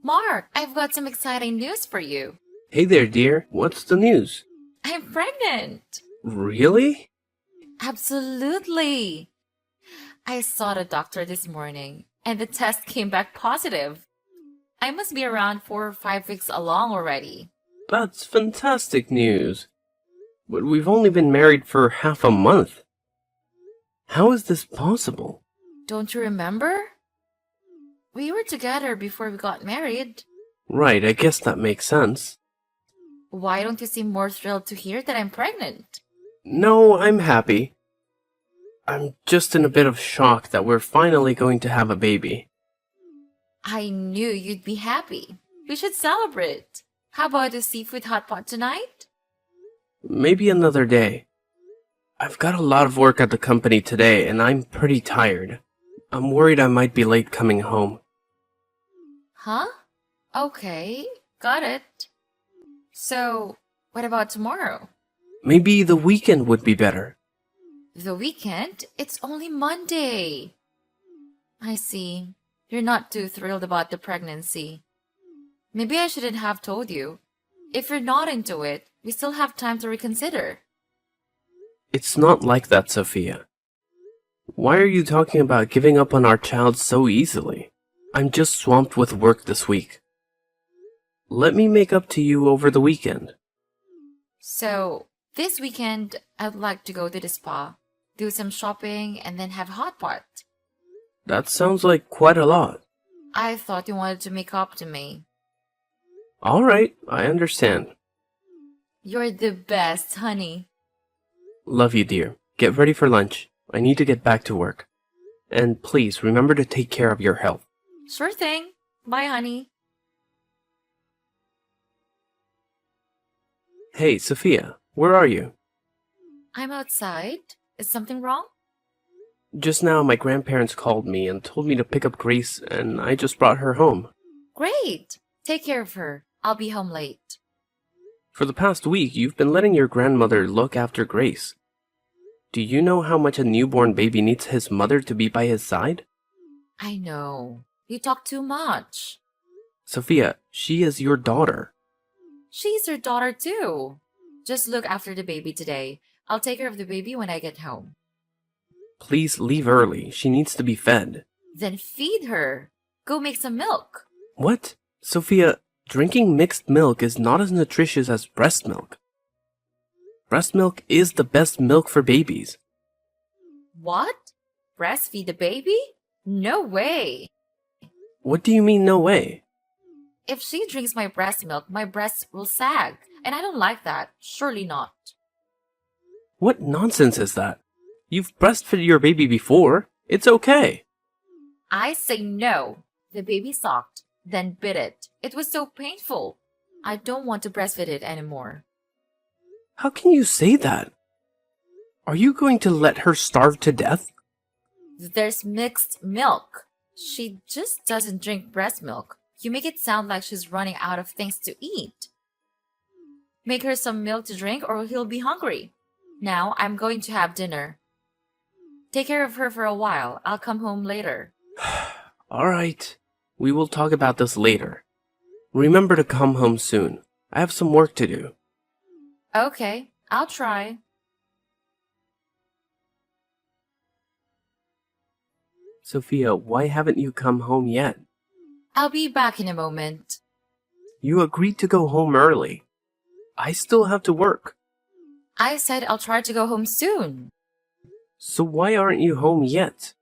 Mark, I've got some exciting news for you. Hey there, dear. What's the news? I'm pregnant. Really? Absolutely. I saw the doctor this morning, and the test came back positive. I must be around 4 or 5 weeks along already. That's fantastic news. But we've only been married for half a month. How is this possible? Don't you remember? We were together before we got married. Right, I guess that makes sense. Why don't you seem more thrilled to hear that I'm pregnant? No, I'm happy. I'm just in a bit of shock that we're finally going to have a baby. I knew you'd be happy. We should celebrate. How about a seafood hot pot tonight? Maybe another day. I've got a lot of work at the company today and I'm pretty tired. I'm worried I might be late coming home. Huh? Okay, got it. So, what about tomorrow? Maybe the weekend would be better. The weekend? It's only Monday. I see. You're not too thrilled about the pregnancy. Maybe I shouldn't have told you. If you're not into it, we still have time to reconsider. It's not like that, Sophia. Why are you talking about giving up on our child so easily? I'm just swamped with work this week. Let me make up to you over the weekend. So, this weekend, I'd like to go to the spa, do some shopping, and then have a hot pot. That sounds like quite a lot. I thought you wanted to make up to me. Alright, I understand. You're the best, honey. Love you, dear. Get ready for lunch. I need to get back to work. And please remember to take care of your health. Sure thing. Bye, honey. Hey, Sophia, where are you? I'm outside. Is something wrong? Just now my grandparents called me and told me to pick up Grace and I just brought her home. Great. Take care of her. I'll be home late. For the past week, you've been letting your grandmother look after Grace. Do you know how much a newborn baby needs his mother to be by his side? I know. You talk too much. Sophia, she is your daughter. She's your daughter too. Just look after the baby today. I'll take care of the baby when I get home. Please leave early. She needs to be fed. Then feed her. Go make some milk. What? Sophia, drinking mixed milk is not as nutritious as breast milk. Breast milk is the best milk for babies. What? Breastfeed the baby? No way. What do you mean, no way? If she drinks my breast milk, my breasts will sag. And I don't like that. Surely not. What nonsense is that? You've breastfed your baby before. It's okay. I say no. The baby sucked, then bit it. It was so painful. I don't want to breastfeed it anymore. How can you say that? Are you going to let her starve to death? There's mixed milk. She just doesn't drink breast milk. You make it sound like she's running out of things to eat. Make her some milk to drink or he'll be hungry. Now I'm going to have dinner. Take care of her for a while. I'll come home later. Alright, we will talk about this later. Remember to come home soon. I have some work to do. Okay, I'll try. Sophia, why haven't you come home yet? I'll be back in a moment. You agreed to go home early. I still have to work. I said I'll try to go home soon. So why aren't you home yet?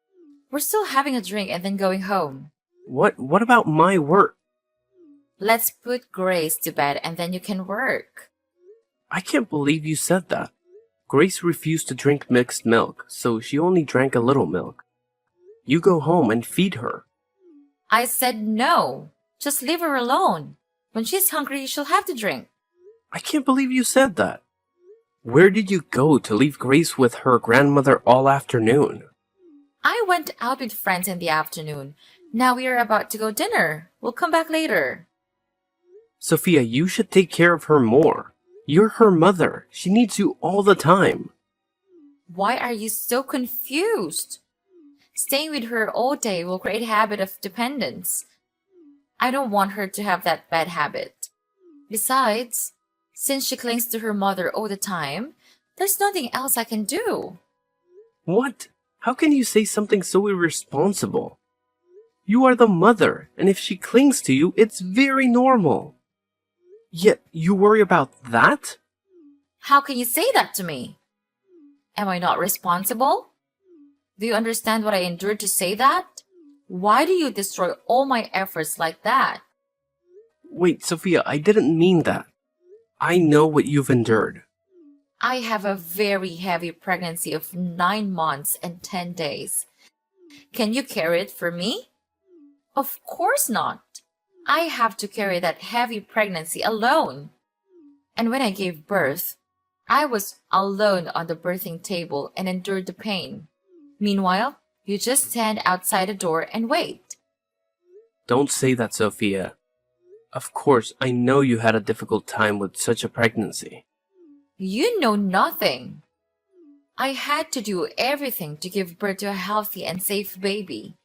We're still having a drink and then going home. What about my work? Let's put Grace to bed and then you can work. I can't believe you said that. Grace refused to drink mixed milk, so she only drank a little milk. You go home and feed her. I said no. Just leave her alone. When she's hungry, she'll have to drink. I can't believe you said that. Where did you go to leave Grace with her grandmother all afternoon? I went out with friends in the afternoon. Now we are about to go dinner. We'll come back later. Sophia, you should take care of her more. You're her mother. She needs you all the time. Why are you so confused? Staying with her all day will create a habit of dependence. I don't want her to have that bad habit. Besides, since she clings to her mother all the time, there's nothing else I can do. What? How can you say something so irresponsible? You are the mother, and if she clings to you, it's very normal. Yet you worry about that? How can you say that to me? Am I not responsible? Do you understand what I endured to say that? Why do you destroy all my efforts like that? Wait, Sophia, I didn't mean that. I know what you've endured. I have a very heavy pregnancy of 9 months and 10 days. Can you carry it for me? Of course not. I have to carry that heavy pregnancy alone. And when I gave birth, I was alone on the birthing table and endured the pain. Meanwhile, you just stand outside the door and wait. Don't say that, Sophia. Of course, I know you had a difficult time with such a pregnancy. You know nothing. I had to do everything to give birth to a healthy and safe baby.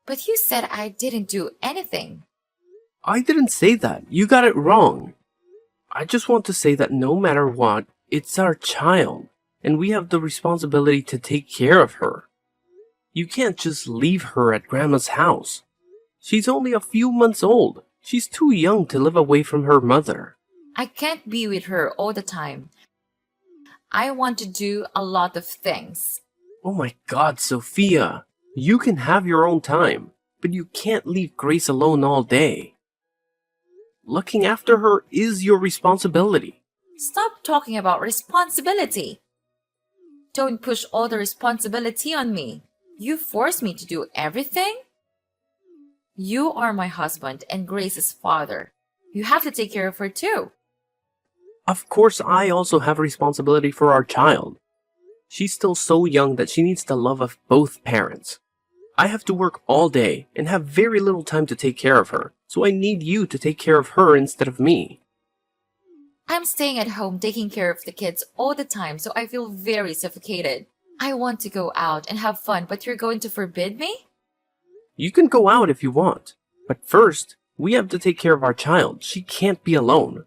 But you said I didn't do anything. I didn't say that. You got it wrong. I just want to say that no matter what, it's our child, and we have the responsibility to take care of her. You can't just leave her at Grandma's house. She's only a few months old. She's too young to live away from her mother. I can't be with her all the time. I want to do a lot of things. Oh my God, Sophia. You can have your own time, but you can't leave Grace alone all day. Looking after her is your responsibility. Stop talking about responsibility. Don't push all the responsibility on me. You force me to do everything? You are my husband and Grace's father. You have to take care of her too. Of course, I also have a responsibility for our child. She's still so young that she needs the love of both parents. I have to work all day and have very little time to take care of her, so I need you to take care of her instead of me. I'm staying at home taking care of the kids all the time, so I feel very suffocated. I want to go out and have fun, but you're going to forbid me? You can go out if you want, but first, we have to take care of our child. She can't be alone.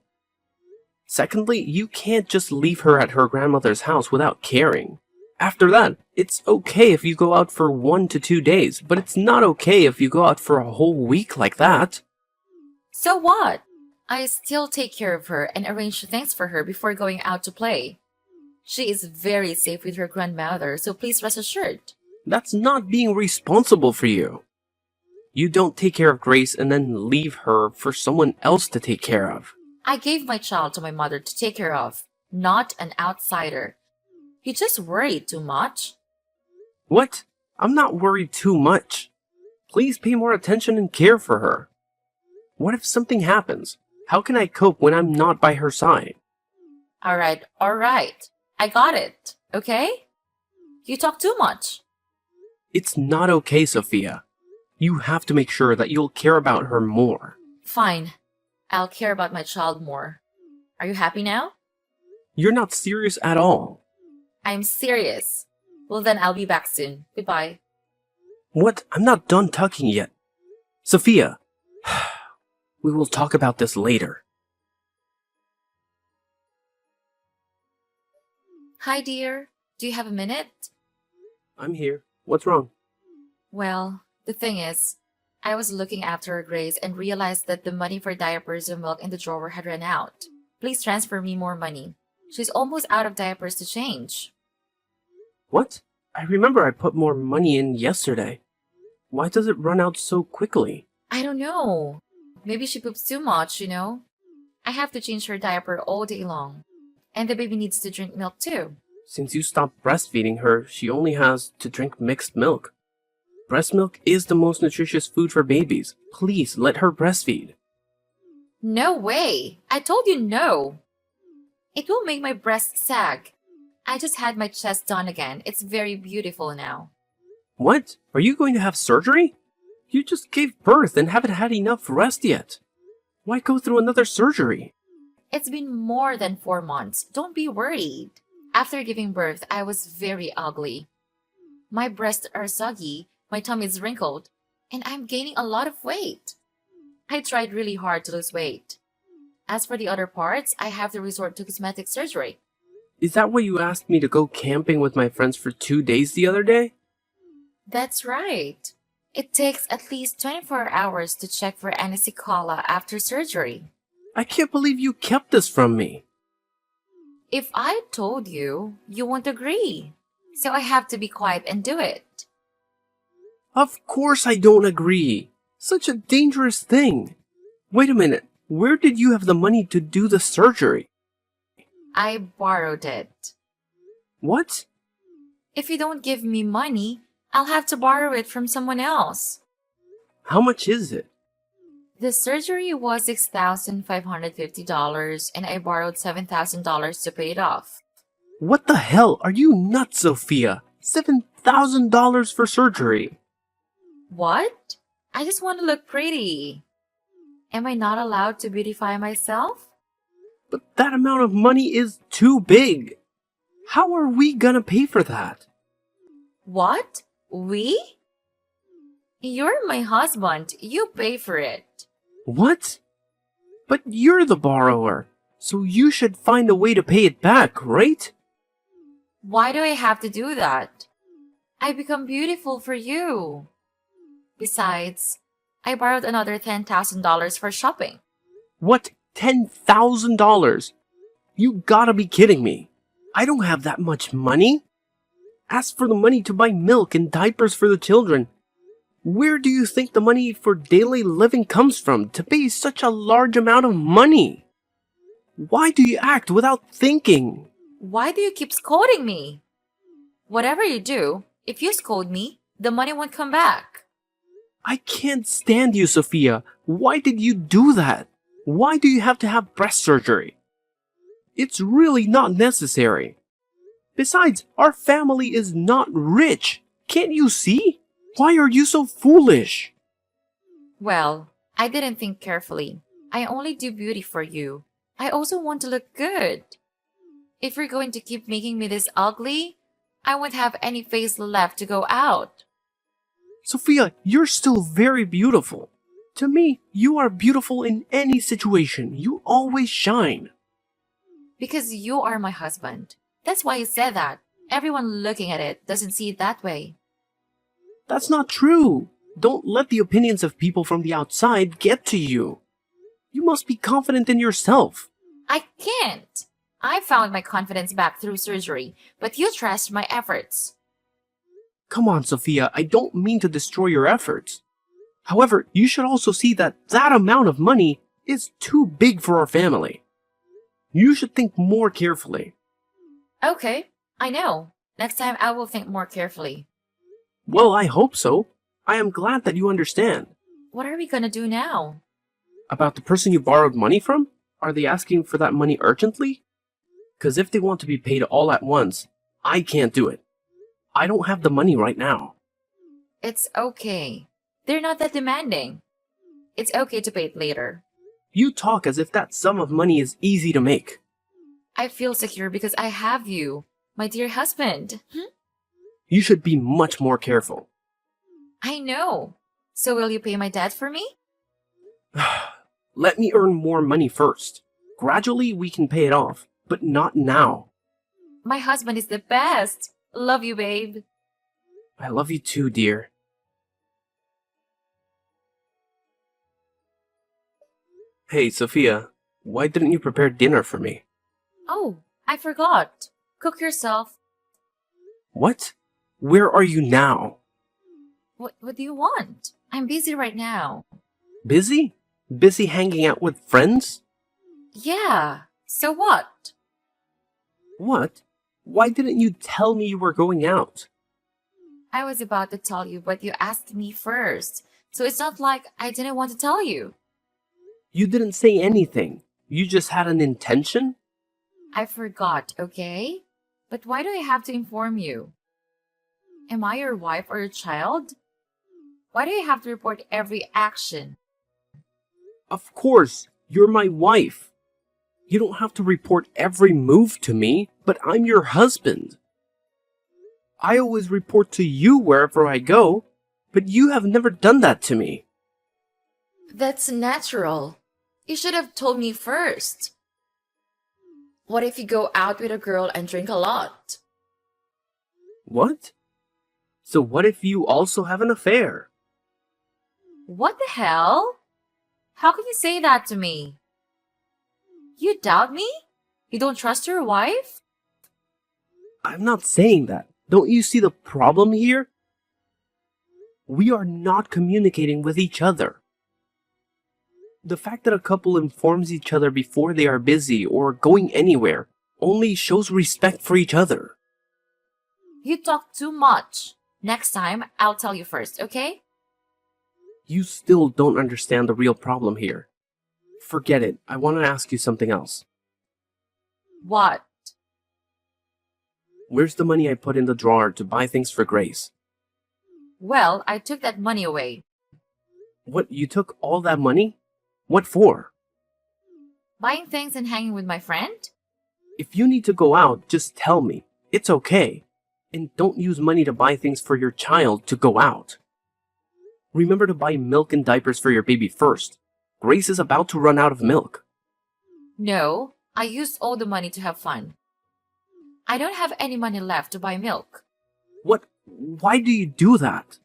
Secondly, you can't just leave her at her grandmother's house without caring. After that, it's okay if you go out for 1 to 2 days, but it's not okay if you go out for a whole week like that. So what? I still take care of her and arrange things for her before going out to play. She is very safe with her grandmother, so please rest assured. That's not being responsible for you. You don't take care of Grace and then leave her for someone else to take care of. I gave my child to my mother to take care of, not an outsider. You just worry too much. What? I'm not worried too much. Please pay more attention and care for her. What if something happens? How can I cope when I'm not by her side? Alright. I got it, okay? You talk too much. It's not okay, Sophia. You have to make sure that you'll care about her more. Fine. I'll care about my child more. Are you happy now? You're not serious at all. I'm serious. Well then I'll be back soon. Goodbye. What? I'm not done talking yet. Sophia, we will talk about this later. Hi dear. Do you have a minute? I'm here. What's wrong? Well, the thing is, I was looking after Grace and realized that the money for diapers and milk in the drawer had run out. Please transfer me more money. She's almost out of diapers to change. What? I remember I put more money in yesterday. Why does it run out so quickly? I don't know. Maybe she poops too much, you know? I have to change her diaper all day long. And the baby needs to drink milk too. Since you stopped breastfeeding her, she only has to drink mixed milk. Breast milk is the most nutritious food for babies. Please let her breastfeed. No way! I told you no! It will make my breast sag. I just had my chest done again. It's very beautiful now. What? Are you going to have surgery? You just gave birth and haven't had enough rest yet. Why go through another surgery? It's been more than 4 months. Don't be worried. After giving birth, I was very ugly. My breasts are soggy, my tummy is wrinkled, and I'm gaining a lot of weight. I tried really hard to lose weight. As for the other parts, I have to resort to cosmetic surgery. Is that why you asked me to go camping with my friends for 2 days the other day? That's right. It takes at least 24 hours to check for any sequela after surgery. I can't believe you kept this from me. If I told you, you won't agree. So I have to be quiet and do it. Of course I don't agree. Such a dangerous thing. Wait a minute. Where did you have the money to do the surgery? I borrowed it. What? If you don't give me money, I'll have to borrow it from someone else. How much is it? The surgery was $6,550 and I borrowed $7,000 to pay it off. What the hell? Are you nuts, Sophia? $7,000 for surgery. What? I just want to look pretty. Am I not allowed to beautify myself? But that amount of money is too big. How are we gonna pay for that? What? We? You're my husband. You pay for it. What? But you're the borrower, so you should find a way to pay it back, right? Why do I have to do that? I become beautiful for you. Besides, I borrowed another $10,000 for shopping. What? $10,000? You gotta be kidding me. I don't have that much money. As for the money to buy milk and diapers for the children, where do you think the money for daily living comes from to pay such a large amount of money? Why do you act without thinking? Why do you keep scolding me? Whatever you do, if you scold me, the money won't come back. I can't stand you, Sophia. Why did you do that? Why do you have to have breast surgery? It's really not necessary. Besides, our family is not rich. Can't you see? Why are you so foolish? Well, I didn't think carefully. I only do beauty for you. I also want to look good. If you're going to keep making me this ugly, I won't have any face left to go out. Sophia, you're still very beautiful. To me, you are beautiful in any situation. You always shine. Because you are my husband. That's why I said that. Everyone looking at it doesn't see it that way. That's not true. Don't let the opinions of people from the outside get to you. You must be confident in yourself. I can't. I found my confidence back through surgery, but you trashed my efforts. Come on, Sophia, I don't mean to destroy your efforts. However, you should also see that that amount of money is too big for our family. You should think more carefully. Okay, I know. Next time I will think more carefully. Well, I hope so. I am glad that you understand. What are we gonna do now? About the person you borrowed money from? Are they asking for that money urgently? Because if they want to be paid all at once, I can't do it. I don't have the money right now. It's okay. They're not that demanding. It's okay to pay it later. You talk as if that sum of money is easy to make. I feel secure because I have you, my dear husband. You should be much more careful. I know. So will you pay my debt for me? Let me earn more money first. Gradually we can pay it off, but not now. My husband is the best. Love you, babe. I love you too, dear. Hey, Sophia, why didn't you prepare dinner for me? Oh, I forgot. Cook yourself. What? Where are you now? What do you want? I'm busy right now. Busy? Busy hanging out with friends? Yeah. So what? What? Why didn't you tell me you were going out? I was about to tell you, but you asked me first. So it's not like I didn't want to tell you. You didn't say anything. You just had an intention? I forgot, okay? But why do I have to inform you? Am I your wife or your child? Why do you have to report every action? Of course, you're my wife. You don't have to report every move to me, but I'm your husband. I always report to you wherever I go, but you have never done that to me. That's natural. You should have told me first. What if you go out with a girl and drink a lot? What? So what if you also have an affair? What the hell? How can you say that to me? You doubt me? You don't trust your wife? I'm not saying that. Don't you see the problem here? We are not communicating with each other. The fact that a couple informs each other before they are busy or going anywhere only shows respect for each other. You talk too much. Next time, I'll tell you first, okay? You still don't understand the real problem here. Forget it. I want to ask you something else. What? Where's the money I put in the drawer to buy things for Grace? Well, I took that money away. What, you took all that money? What for? Buying things and hanging with my friend? If you need to go out, just tell me. It's okay. And don't use money to buy things for your child to go out. Remember to buy milk and diapers for your baby first. Grace is about to run out of milk. No, I used all the money to have fun. I don't have any money left to buy milk. What? Why do you do that?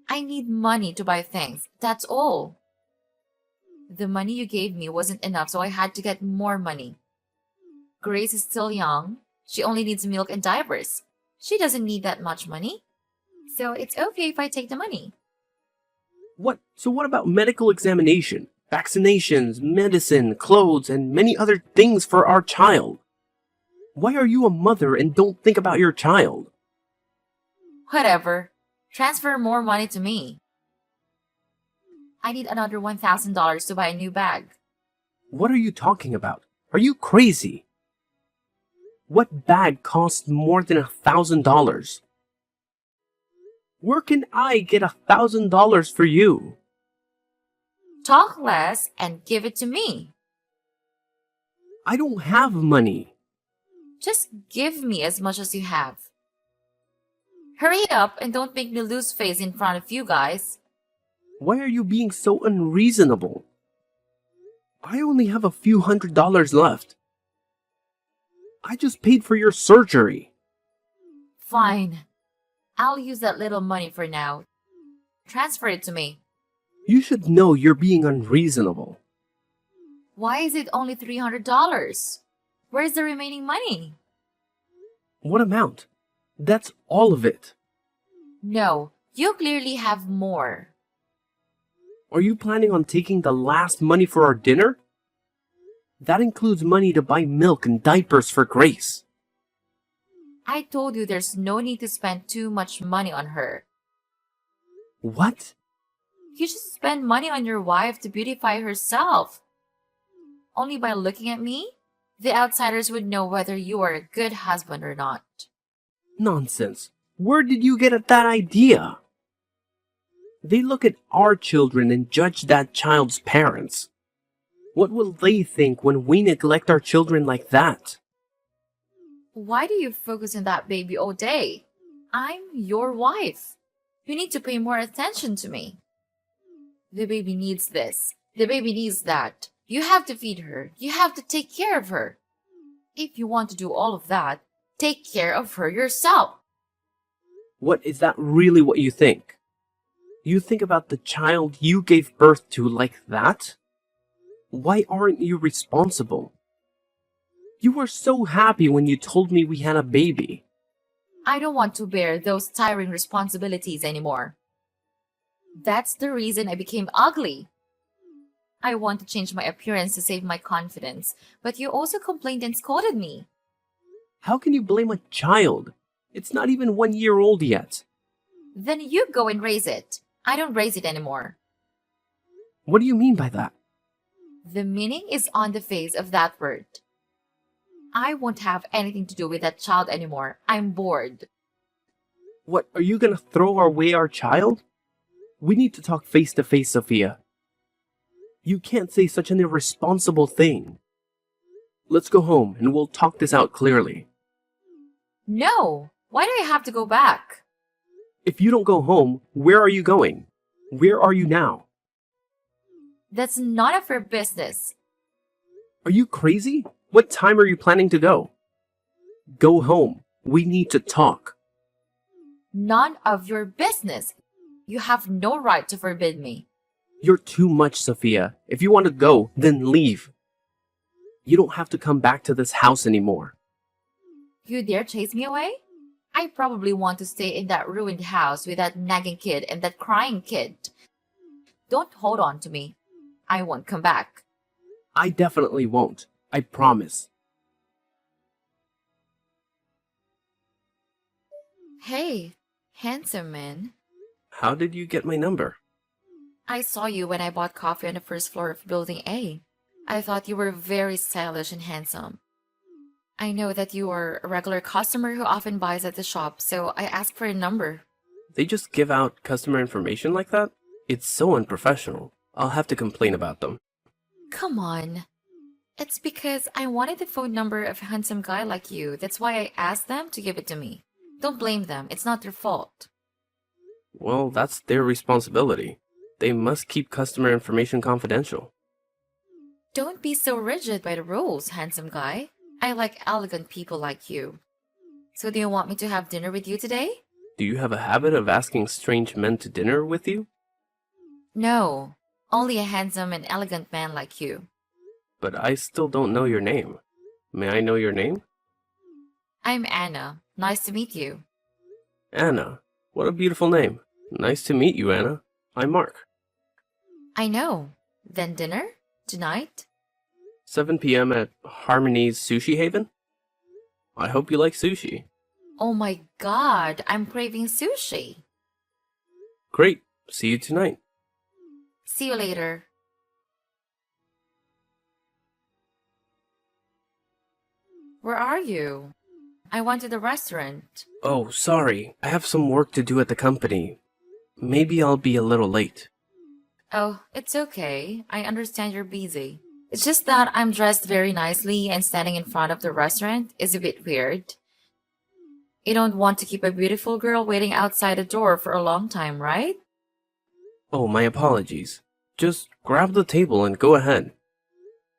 I need money to buy things, that's all. The money you gave me wasn't enough, so I had to get more money. Grace is still young. She only needs milk and diapers. She doesn't need that much money. So it's okay if I take the money. What? So what about medical examination, vaccinations, medicine, clothes, and many other things for our child? Why are you a mother and don't think about your child? Whatever. Transfer more money to me. I need another $1,000 to buy a new bag. What are you talking about? Are you crazy? What bag costs more than $1,000? Where can I get $1,000 for you? Talk less and give it to me. I don't have money. Just give me as much as you have. Hurry up and don't make me lose face in front of you guys. Why are you being so unreasonable? I only have a few $100s left. I just paid for your surgery. Fine. I'll use that little money for now. Transfer it to me. You should know you're being unreasonable. Why is it only $300? Where's the remaining money? What amount? That's all of it. No, you clearly have more. Are you planning on taking the last money for our dinner? That includes money to buy milk and diapers for Grace. I told you there's no need to spend too much money on her. What? You should spend money on your wife to beautify herself. Only by looking at me, the outsiders would know whether you are a good husband or not. Nonsense. Where did you get that idea? They look at our children and judge that child's parents. What will they think when we neglect our children like that? Why do you focus on that baby all day? I'm your wife. You need to pay more attention to me. The baby needs this. The baby needs that. You have to feed her. You have to take care of her. If you want to do all of that, take care of her yourself. What, is that really what you think? You think about the child you gave birth to like that? Why aren't you responsible? You were so happy when you told me we had a baby. I don't want to bear those tiring responsibilities anymore. That's the reason I became ugly. I want to change my appearance to save my confidence, but you also complained and scolded me. How can you blame a child? It's not even 1 year old yet. Then you go and raise it. I don't raise it anymore. What do you mean by that? The meaning is on the face of that word. I won't have anything to do with that child anymore. I'm bored. What, are you gonna throw away our child? We need to talk face to face, Sophia. You can't say such an irresponsible thing. Let's go home and we'll talk this out clearly. No! Why do I have to go back? If you don't go home, where are you going? Where are you now? That's none of your business. Are you crazy? What time are you planning to go? Go home. We need to talk. None of your business. You have no right to forbid me. You're too much, Sophia. If you want to go, then leave. You don't have to come back to this house anymore. You dare chase me away? I probably want to stay in that ruined house with that nagging kid and that crying kid. Don't hold on to me. I won't come back. I definitely won't. I promise. Hey, handsome man. How did you get my number? I saw you when I bought coffee on the first floor of Building A. I thought you were very stylish and handsome. I know that you are a regular customer who often buys at the shop, so I asked for a number. They just give out customer information like that? It's so unprofessional. I'll have to complain about them. Come on. It's because I wanted the phone number of a handsome guy like you. That's why I asked them to give it to me. Don't blame them. It's not their fault. Well, that's their responsibility. They must keep customer information confidential. Don't be so rigid by the rules, handsome guy. I like elegant people like you. So do you want me to have dinner with you today? Do you have a habit of asking strange men to dinner with you? No, only a handsome and elegant man like you. But I still don't know your name. May I know your name? I'm Anna. Nice to meet you. Anna. What a beautiful name. Nice to meet you, Anna. I'm Mark. I know. Then dinner? Tonight? 7 p.m. at Harmony's Sushi Haven? I hope you like sushi. Oh my god, I'm craving sushi. Great. See you tonight. See you later. Where are you? I went to the restaurant. Oh, sorry. I have some work to do at the company. Maybe I'll be a little late. Oh, it's okay. I understand you're busy. It's just that I'm dressed very nicely and standing in front of the restaurant is a bit weird. You don't want to keep a beautiful girl waiting outside the door for a long time, right? Oh, my apologies. Just grab the table and go ahead.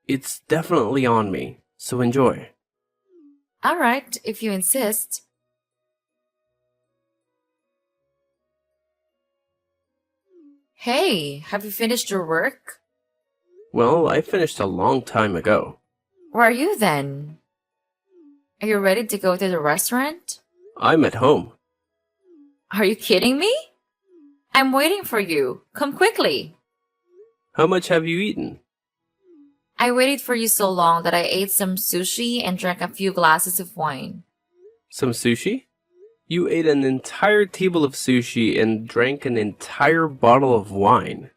It's definitely on me, so enjoy. Alright, if you insist. Hey, have you finished your work? Well, I finished a long time ago. Where are you then? Are you ready to go to the restaurant? I'm at home. Are you kidding me? I'm waiting for you. Come quickly. How much have you eaten? I waited for you so long that I ate some sushi and drank a few glasses of wine. Some sushi? You ate an entire table of sushi and drank an entire bottle of wine.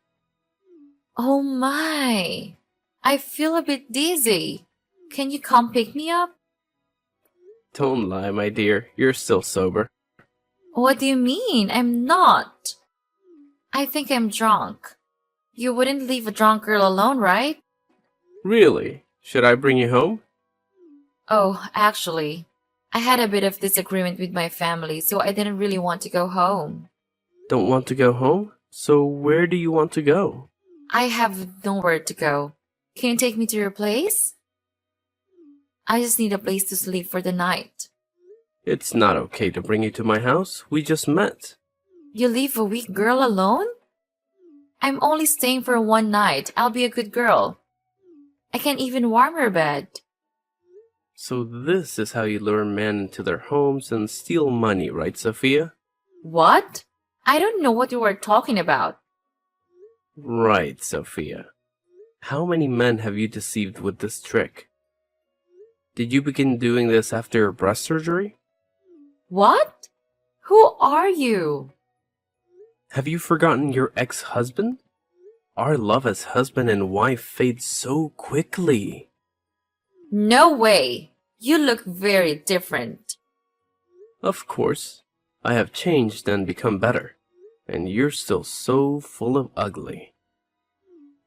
Oh my! I feel a bit dizzy. Can you come pick me up? Don't lie, my dear. You're still sober. What do you mean? I'm not. I think I'm drunk. You wouldn't leave a drunk girl alone, right? Really? Should I bring you home? Oh, actually, I had a bit of disagreement with my family, so I didn't really want to go home. Don't want to go home? So where do you want to go? I have nowhere to go. Can you take me to your place? I just need a place to sleep for the night. It's not okay to bring you to my house. We just met. You leave a weak girl alone? I'm only staying for one night. I'll be a good girl. I can even warm her bed. So this is how you lure men into their homes and steal money, right, Sophia? What? I don't know what you were talking about. Right, Sophia. How many men have you deceived with this trick? Did you begin doing this after your breast surgery? What? Who are you? Have you forgotten your ex-husband? Our love as husband and wife fades so quickly. No way. You look very different. Of course. I have changed and become better. And you're still so full of ugly.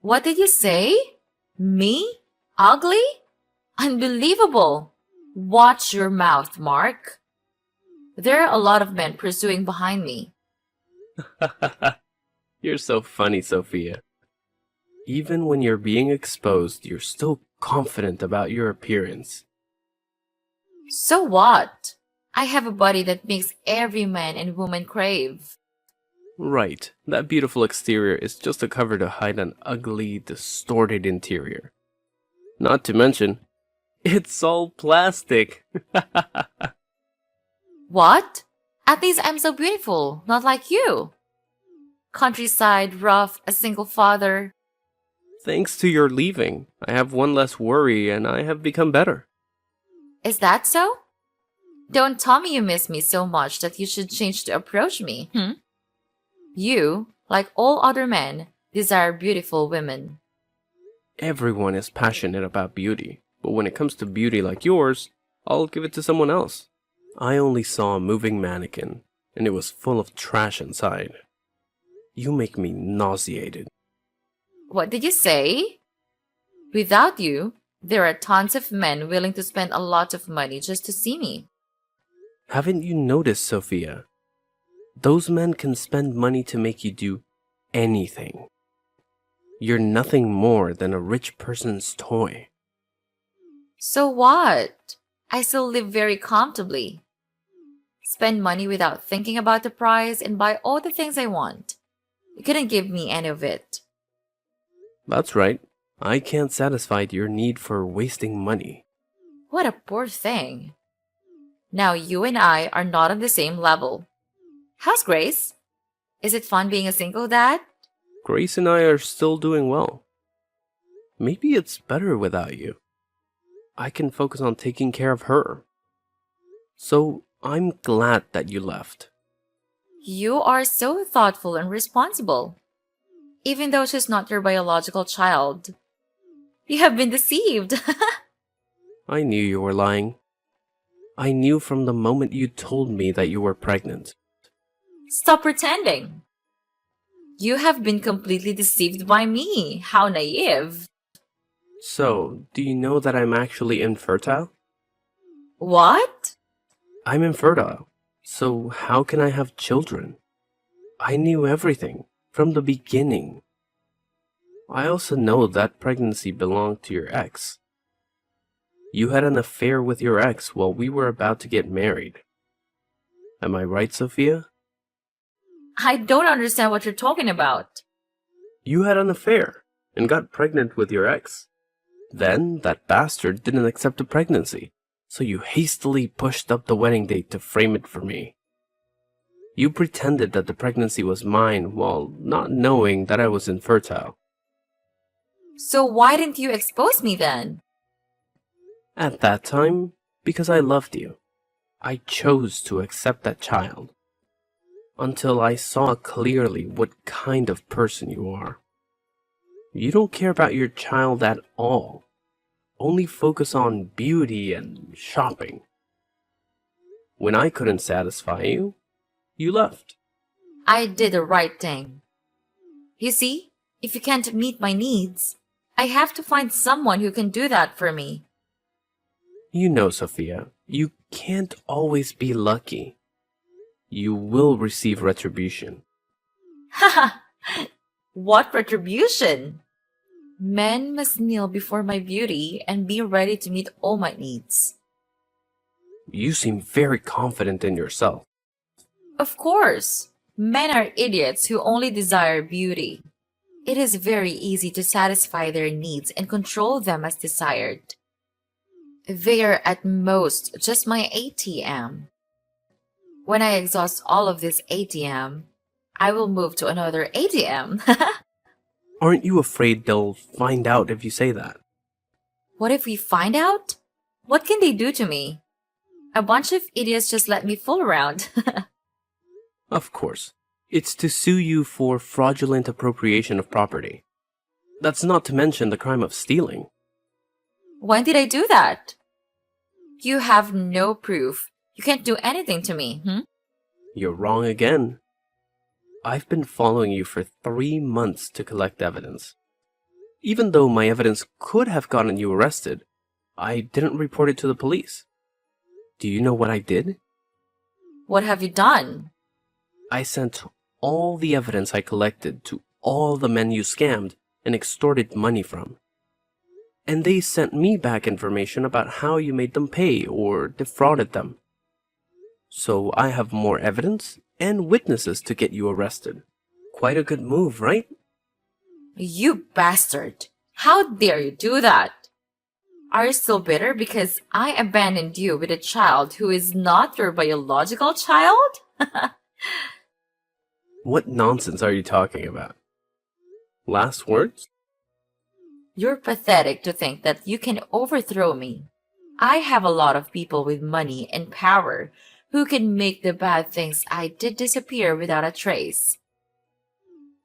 What did you say? Me? Ugly? Unbelievable. Watch your mouth, Mark. There are a lot of men pursuing behind me. You're so funny, Sophia. Even when you're being exposed, you're still confident about your appearance. So what? I have a body that makes every man and woman crave. Right, that beautiful exterior is just a cover to hide an ugly, distorted interior. Not to mention, it's all plastic. What? At least I'm so beautiful, not like you. Countryside, rough, a single father. Thanks to your leaving, I have one less worry and I have become better. Is that so? Don't tell me you miss me so much that you should change to approach me. You, like all other men, desire beautiful women. Everyone is passionate about beauty, but when it comes to beauty like yours, I'll give it to someone else. I only saw a moving mannequin, and it was full of trash inside. You make me nauseated. What did you say? Without you, there are tons of men willing to spend a lot of money just to see me. Haven't you noticed, Sophia? Those men can spend money to make you do anything. You're nothing more than a rich person's toy. So what? I still live very comfortably. Spend money without thinking about the price and buy all the things I want. You couldn't give me any of it. That's right. I can't satisfy your need for wasting money. What a poor thing. Now you and I are not on the same level. How's Grace? Is it fun being a single dad? Grace and I are still doing well. Maybe it's better without you. I can focus on taking care of her. So I'm glad that you left. You are so thoughtful and responsible. Even though she's not your biological child. You have been deceived. I knew you were lying. I knew from the moment you told me that you were pregnant. Stop pretending. You have been completely deceived by me. How naive. So, do you know that I'm actually infertile? What? I'm infertile. So how can I have children? I knew everything from the beginning. I also know that pregnancy belonged to your ex. You had an affair with your ex while we were about to get married. Am I right, Sophia? I don't understand what you're talking about. You had an affair and got pregnant with your ex. Then that bastard didn't accept the pregnancy, so you hastily pushed up the wedding date to frame it for me. You pretended that the pregnancy was mine while not knowing that I was infertile. So why didn't you expose me then? At that time, because I loved you, I chose to accept that child. Until I saw clearly what kind of person you are. You don't care about your child at all. Only focus on beauty and shopping. When I couldn't satisfy you, you left. I did the right thing. You see, if you can't meet my needs, I have to find someone who can do that for me. You know, Sophia, you can't always be lucky. You will receive retribution. Haha! What retribution? Men must kneel before my beauty and be ready to meet all my needs. You seem very confident in yourself. Of course, men are idiots who only desire beauty. It is very easy to satisfy their needs and control them as desired. They are at most just my ATM. When I exhaust all of this ATM, I will move to another ATM. Aren't you afraid they'll find out if you say that? What if we find out? What can they do to me? A bunch of idiots just let me fool around. Of course. It's to sue you for fraudulent appropriation of property. That's not to mention the crime of stealing. When did I do that? You have no proof. You can't do anything to me, You're wrong again. I've been following you for 3 months to collect evidence. Even though my evidence could have gotten you arrested, I didn't report it to the police. Do you know what I did? What have you done? I sent all the evidence I collected to all the men you scammed and extorted money from. And they sent me back information about how you made them pay or defrauded them. So I have more evidence and witnesses to get you arrested. Quite a good move, right? You bastard! How dare you do that? Are you still bitter because I abandoned you with a child who is not your biological child? What nonsense are you talking about? Last words? You're pathetic to think that you can overthrow me. I have a lot of people with money and power who can make the bad things I did disappear without a trace.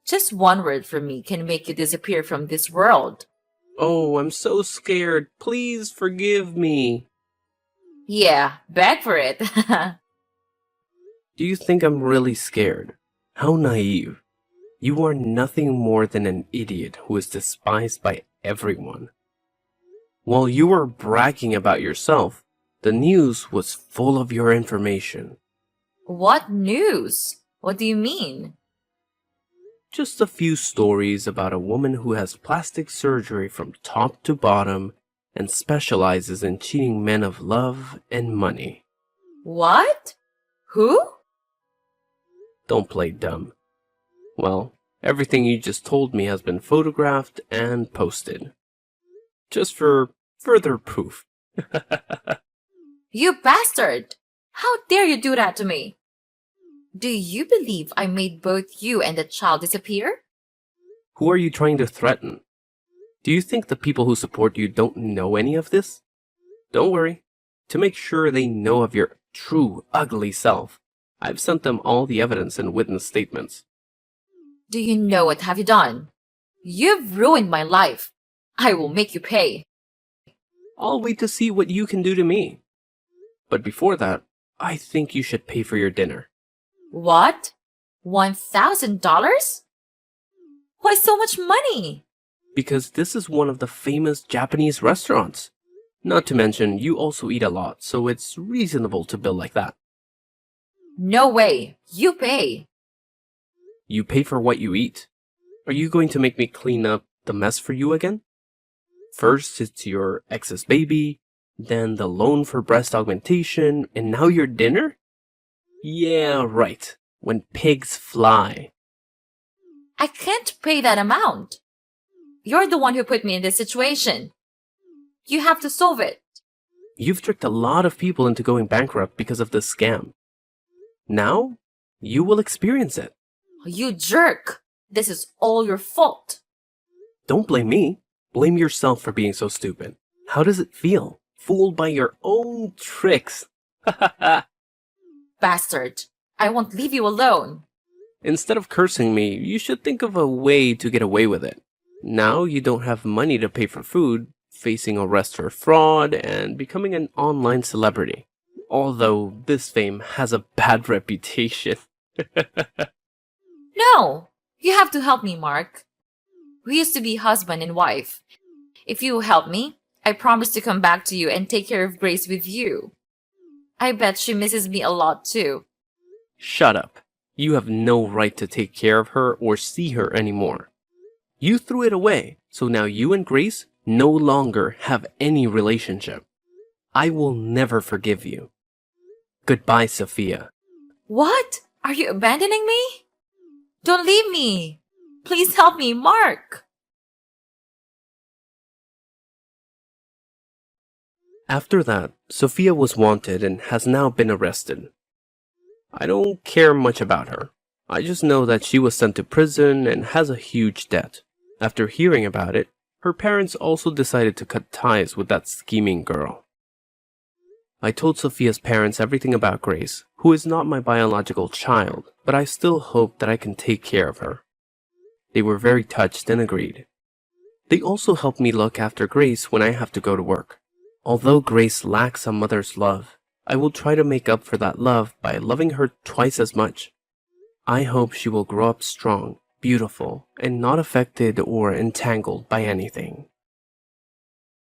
Just one word from me can make you disappear from this world. Oh, I'm so scared. Please forgive me. Yeah, beg for it. Do you think I'm really scared? How naive. You are nothing more than an idiot who is despised by everyone. While you were bragging about yourself, the news was full of your information. What news? What do you mean? Just a few stories about a woman who has plastic surgery from top to bottom and specializes in cheating men of love and money. What? Who? Don't play dumb. Well, everything you just told me has been photographed and posted. Just for further proof. You bastard! How dare you do that to me? Do you believe I made both you and the child disappear? Who are you trying to threaten? Do you think the people who support you don't know any of this? Don't worry. To make sure they know of your true ugly self, I've sent them all the evidence and witness statements. Do you know what have you done? You've ruined my life. I will make you pay. I'll wait to see what you can do to me. But before that, I think you should pay for your dinner. What? $1,000? Why so much money? Because this is one of the famous Japanese restaurants. Not to mention, you also eat a lot, so it's reasonable to bill like that. No way. You pay. You pay for what you eat. Are you going to make me clean up the mess for you again? First, it's your ex's baby, then the loan for breast augmentation, and now your dinner? Yeah, right. When pigs fly. I can't pay that amount. You're the one who put me in this situation. You have to solve it. You've tricked a lot of people into going bankrupt because of this scam. Now, you will experience it. You jerk. This is all your fault. Don't blame me. Blame yourself for being so stupid. How does it feel? Fooled by your own tricks. Bastard. I won't leave you alone. Instead of cursing me, you should think of a way to get away with it. Now you don't have money to pay for food, facing arrest for fraud, and becoming an online celebrity. Although this fame has a bad reputation. No. You have to help me, Mark. We used to be husband and wife. If you will help me, I promise to come back to you and take care of Grace with you. I bet she misses me a lot too. Shut up. You have no right to take care of her or see her anymore. You threw it away, so now you and Grace no longer have any relationship. I will never forgive you. Goodbye, Sophia. What? Are you abandoning me? Don't leave me. Please help me, Mark. After that, Sophia was wanted and has now been arrested. I don't care much about her. I just know that she was sent to prison and has a huge debt. After hearing about it, her parents also decided to cut ties with that scheming girl. I told Sophia's parents everything about Grace, who is not my biological child, but I still hope that I can take care of her. They were very touched and agreed. They also helped me look after Grace when I have to go to work. Although Grace lacks a mother's love, I will try to make up for that love by loving her twice as much. I hope she will grow up strong, beautiful, and not affected or entangled by anything.